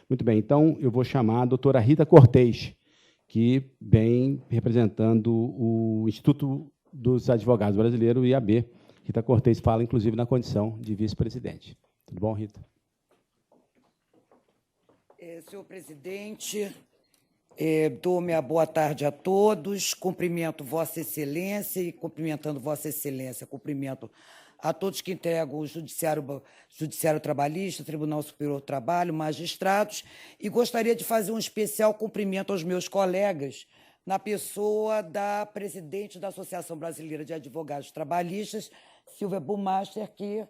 Muito bem, então eu vou chamar a doutora Rita Cortez, que vem representando o Instituto dos Advogados Brasileiros, o IAB. Rita Cortez fala, inclusive, na condição de vice-presidente. Tudo bom, Rita? Senhor presidente, dou minha boa tarde a todos, cumprimento Vossa Excelência e, cumprimentando Vossa Excelência, cumprimento a todos que integram o Judiciário Trabalhista, Tribunal Superior do Trabalho, magistrados, e gostaria de fazer um especial cumprimento aos meus colegas, na pessoa da presidente da Associação Brasileira de Advogados Trabalhistas, Silvia Bumaster, que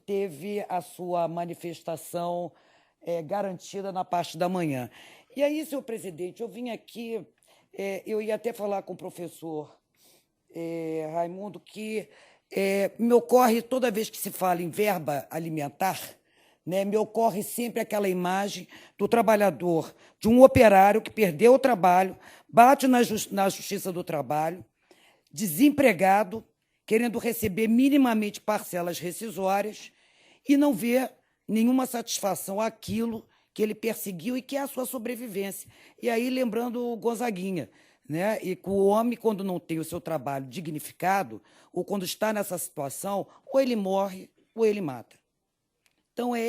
teve a sua manifestação garantida na parte da manhã. E aí, senhor presidente, eu vim aqui, eu ia até falar com o professor Raimundo, que me ocorre, toda vez que se fala em verba alimentar, né, me ocorre sempre aquela imagem do trabalhador, de um operário que perdeu o trabalho, bate na Justiça do Trabalho, desempregado, querendo receber minimamente parcelas rescisórias e não vê nenhuma satisfação àquilo que ele perseguiu e que é a sua sobrevivência. E aí, lembrando o Gonzaguinha, né? E que o homem, quando não tem o seu trabalho dignificado, ou quando está nessa situação, ou ele morre ou ele mata. Então, é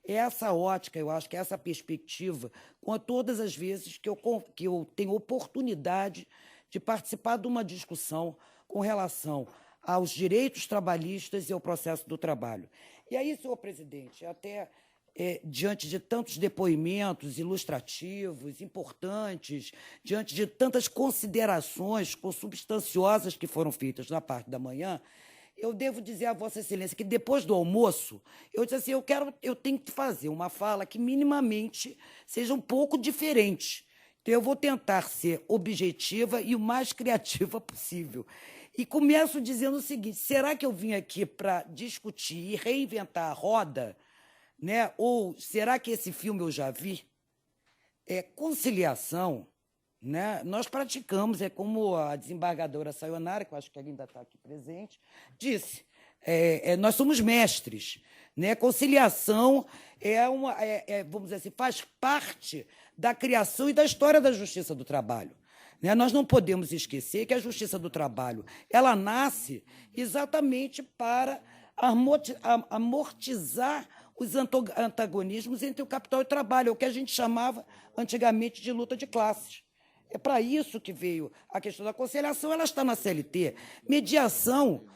essa ótica, eu acho que é essa perspectiva, com todas as vezes que eu tenho oportunidade de participar de uma discussão com relação aos direitos trabalhistas e ao processo do trabalho. E aí, senhor presidente, até diante de tantos depoimentos ilustrativos, importantes, diante de tantas considerações consubstanciosas que foram feitas na parte da manhã, eu devo dizer a Vossa Excelência que, depois do almoço, eu disse assim, eu tenho que fazer uma fala que minimamente seja um pouco diferente. Então, eu vou tentar ser objetiva e o mais criativa possível. E começo dizendo o seguinte, será que eu vim aqui para discutir e reinventar a roda? Né? Ou será que esse filme eu já vi? Conciliação, né? Nós praticamos, como a desembargadora Sayonara, que eu acho que ainda está aqui presente, disse, nós somos mestres. Né? Conciliação vamos dizer assim, faz parte da criação e da história da Justiça do Trabalho. Né? Nós não podemos esquecer que a Justiça do Trabalho ela nasce exatamente para amortizar os antagonismos entre o capital e o trabalho, o que a gente chamava antigamente de luta de classes. É para isso que veio a questão da conciliação, ela está na CLT. Mediação,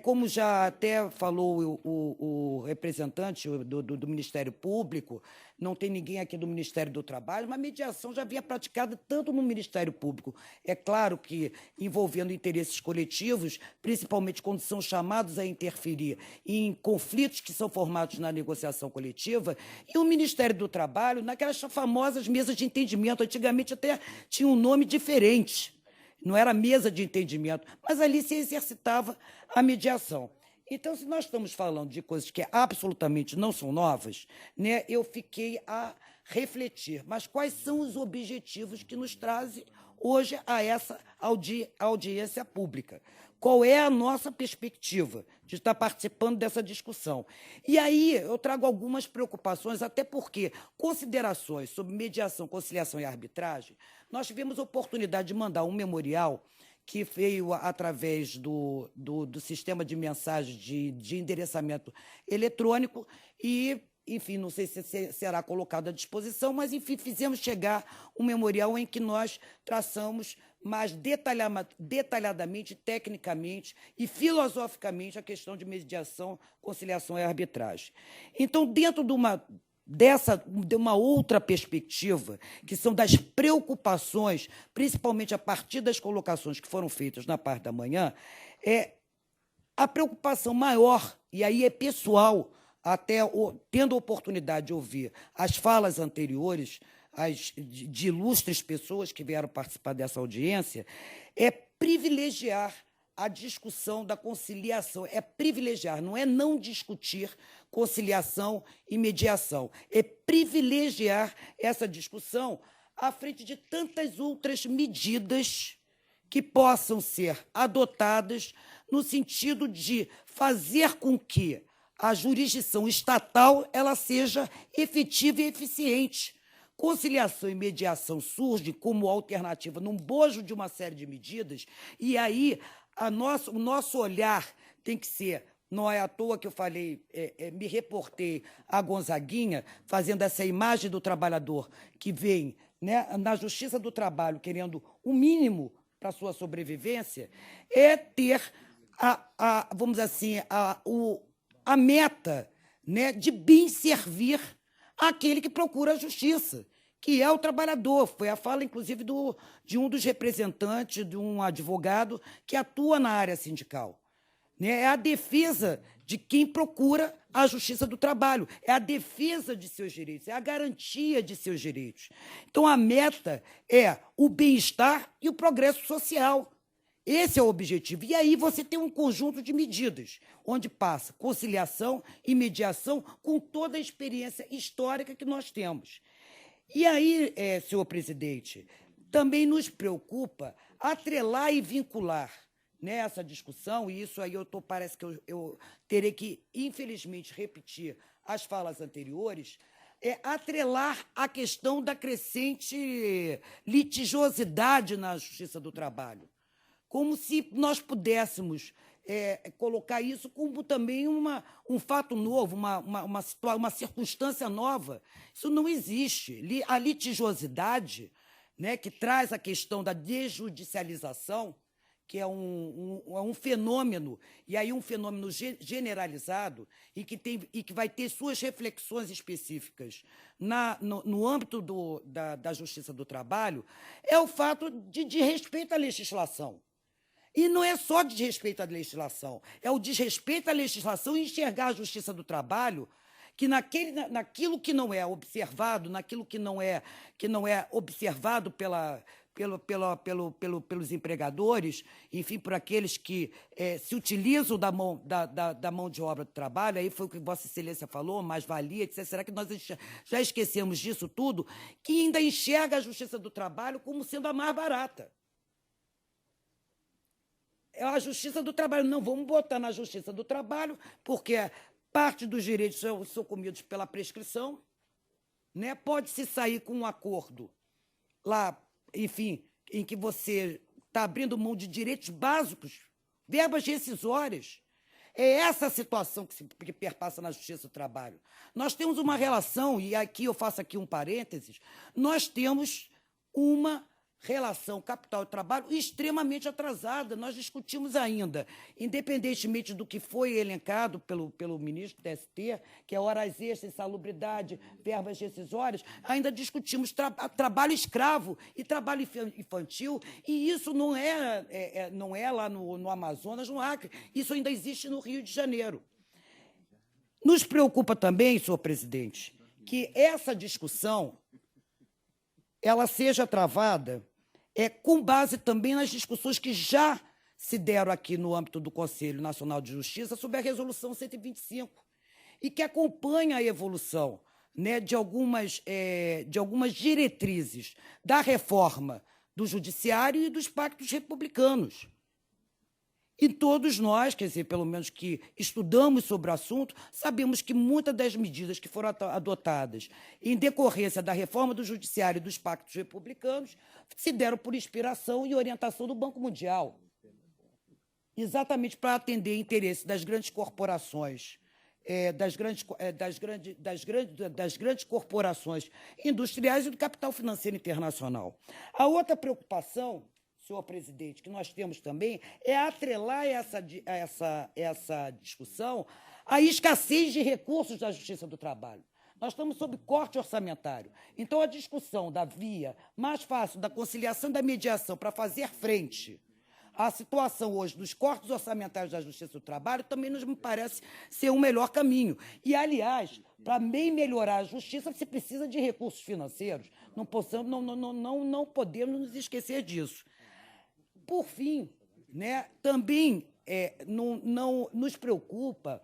como já até falou o representante do Ministério Público, não tem ninguém aqui do Ministério do Trabalho, mas mediação já havia praticada tanto no Ministério Público. É claro que envolvendo interesses coletivos, principalmente quando são chamados a interferir em conflitos que são formados na negociação coletiva, e o Ministério do Trabalho, naquelas famosas mesas de entendimento, antigamente até tinha um nome diferente, não era mesa de entendimento, mas ali se exercitava a mediação. Então, se nós estamos falando de coisas que absolutamente não são novas, né, eu fiquei a refletir, mas quais são os objetivos que nos trazem hoje a essa audiência pública? Qual é a nossa perspectiva de estar participando dessa discussão? E aí eu trago algumas preocupações, até porque considerações sobre mediação, conciliação e arbitragem, nós tivemos a oportunidade de mandar um memorial que veio através do sistema de mensagem de endereçamento eletrônico e, enfim, não sei se será colocado à disposição, mas, enfim, fizemos chegar um memorial em que nós traçamos mais detalhadamente, tecnicamente e filosoficamente a questão de mediação, conciliação e arbitragem. Então, dentro de uma outra perspectiva, que são das preocupações, principalmente a partir das colocações que foram feitas na parte da manhã, a preocupação maior, e aí é pessoal, até tendo a oportunidade de ouvir as falas anteriores, de ilustres pessoas que vieram participar dessa audiência, é privilegiar a discussão da conciliação, é privilegiar, não é não discutir conciliação e mediação, é privilegiar essa discussão à frente de tantas outras medidas que possam ser adotadas no sentido de fazer com que a jurisdição estatal ela seja efetiva e eficiente, Conciliação e mediação surgem como alternativa num bojo de uma série de medidas, e aí o nosso olhar tem que ser, não é à toa que eu falei, me reportei a Gonzaguinha, fazendo essa imagem do trabalhador que vem, né, na Justiça do Trabalho querendo o mínimo para a sua sobrevivência, é ter, vamos dizer assim, a meta, né, de bem servir aquele que procura a justiça, que é o trabalhador. Foi a fala, inclusive, de um dos representantes, de um advogado que atua na área sindical. É a defesa de quem procura a justiça do trabalho, é a defesa de seus direitos, é a garantia de seus direitos. Então, a meta é o bem-estar e o progresso social. Esse é o objetivo. E aí você tem um conjunto de medidas, onde passa conciliação e mediação com toda a experiência histórica que nós temos. E aí, senhor presidente, também nos preocupa atrelar e vincular nessa discussão, e isso aí parece que eu terei que, infelizmente, repetir as falas anteriores, atrelar a questão da crescente litigiosidade na Justiça do Trabalho, como se nós pudéssemos colocar isso como também um fato novo, uma circunstância nova. Isso não existe. A litigiosidade, né, que traz a questão da desjudicialização, que é um fenômeno, e aí um fenômeno generalizado, e que vai ter suas reflexões específicas no âmbito da Justiça do Trabalho, é o fato de desrespeito à legislação. E não é só de desrespeito à legislação, é o desrespeito à legislação e enxergar a Justiça do Trabalho que naquilo que não é observado, naquilo que não é observado pelos empregadores, enfim, por aqueles que se utilizam da mão de obra do trabalho, aí foi o que Vossa Excelência falou, mais-valia, etc. Será que nós já esquecemos disso tudo? Que ainda enxerga a Justiça do Trabalho como sendo a mais barata. É a Justiça do Trabalho. Não, vamos botar na Justiça do Trabalho, porque parte dos direitos são comidos pela prescrição, né? Pode-se sair com um acordo lá, enfim, em que você está abrindo mão de direitos básicos, verbas rescisórias. É essa a situação que perpassa na Justiça do Trabalho. Nós temos uma relação, e aqui eu faço aqui um parênteses, nós temos uma relação capital e trabalho extremamente atrasada. Nós discutimos ainda, independentemente do que foi elencado pelo ministro do TST, que é horas extras, insalubridade, verbas rescisórias, ainda discutimos trabalho escravo e trabalho infantil, e isso não é lá no Amazonas, no Acre, isso ainda existe no Rio de Janeiro. Nos preocupa também, senhor presidente, que essa discussão ela seja travada com base também nas discussões que já se deram aqui no âmbito do Conselho Nacional de Justiça sobre a Resolução 125, e que acompanha a evolução, né, de algumas diretrizes da reforma do Judiciário e dos pactos republicanos. E todos nós, quer dizer, pelo menos que estudamos sobre o assunto, sabemos que muitas das medidas que foram adotadas em decorrência da reforma do Judiciário e dos pactos republicanos se deram por inspiração e orientação do Banco Mundial, exatamente para atender interesses das grandes corporações, das grandes corporações industriais e do capital financeiro internacional. A outra preocupação, senhor presidente, que nós temos também é atrelar essa discussão à escassez de recursos da Justiça do Trabalho. Nós estamos sob corte orçamentário. Então, a discussão da via mais fácil da conciliação e da mediação para fazer frente à situação hoje dos cortes orçamentários da Justiça do Trabalho também nos parece ser um melhor caminho. E, aliás, para bem melhorar a justiça, se precisa de recursos financeiros. Não podemos nos esquecer disso. Por fim, né, também não nos preocupa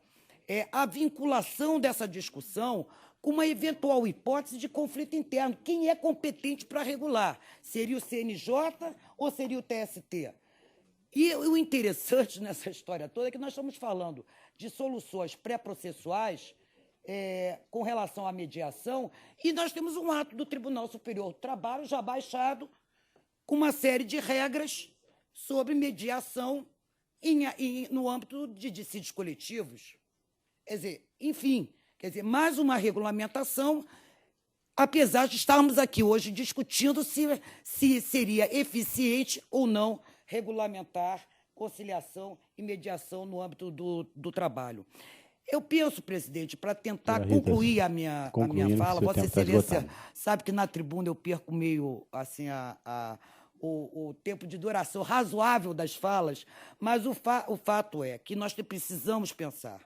a vinculação dessa discussão com uma eventual hipótese de conflito interno. Quem é competente para regular? Seria o CNJ ou seria o TST? E o interessante nessa história toda é que nós estamos falando de soluções pré-processuais com relação à mediação, e nós temos um ato do Tribunal Superior do Trabalho já baixado com uma série de regras sobre mediação no âmbito de dissídios coletivos. Quer dizer, enfim, mais uma regulamentação, apesar de estarmos aqui hoje discutindo se seria eficiente ou não regulamentar conciliação e mediação no âmbito do trabalho. Eu penso, presidente, para tentar concluir a minha fala, Vossa Excelência sabe que na tribuna eu perco meio assim, o tempo de duração razoável das falas, mas o fato é que nós precisamos pensar,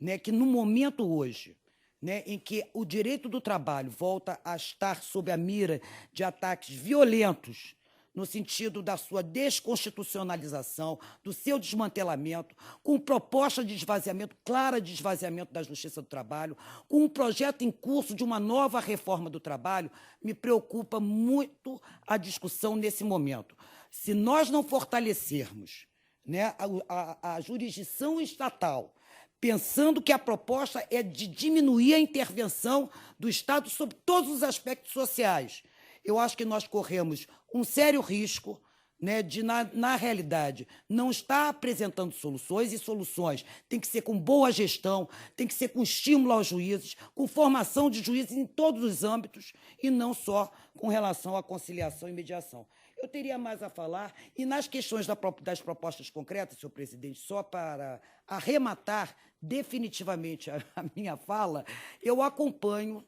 né, que no momento hoje, né, em que o direito do trabalho volta a estar sob a mira de ataques violentos, no sentido da sua desconstitucionalização, do seu desmantelamento, com proposta de esvaziamento, clara de esvaziamento da Justiça do Trabalho, com um projeto em curso de uma nova reforma do trabalho, me preocupa muito a discussão nesse momento. Se nós não fortalecermos, né, a jurisdição estatal, pensando que a proposta é de diminuir a intervenção do Estado sobre todos os aspectos sociais, eu acho que nós corremos um sério risco, né, de, na realidade, não estar apresentando soluções, e soluções tem que ser com boa gestão, tem que ser com estímulo aos juízes, com formação de juízes em todos os âmbitos, e não só com relação à conciliação e mediação. Eu teria mais a falar, e nas questões das propostas concretas, senhor presidente, só para arrematar definitivamente a minha fala, eu acompanho,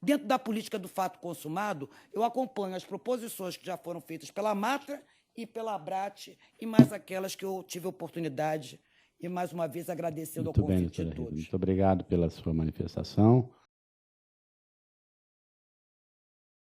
dentro da política do fato consumado, eu acompanho as proposições que já foram feitas pela Matra e pela Abrat, e mais aquelas que eu tive a oportunidade, e mais uma vez agradecendo ao convite de todos. Muito obrigado pela sua manifestação.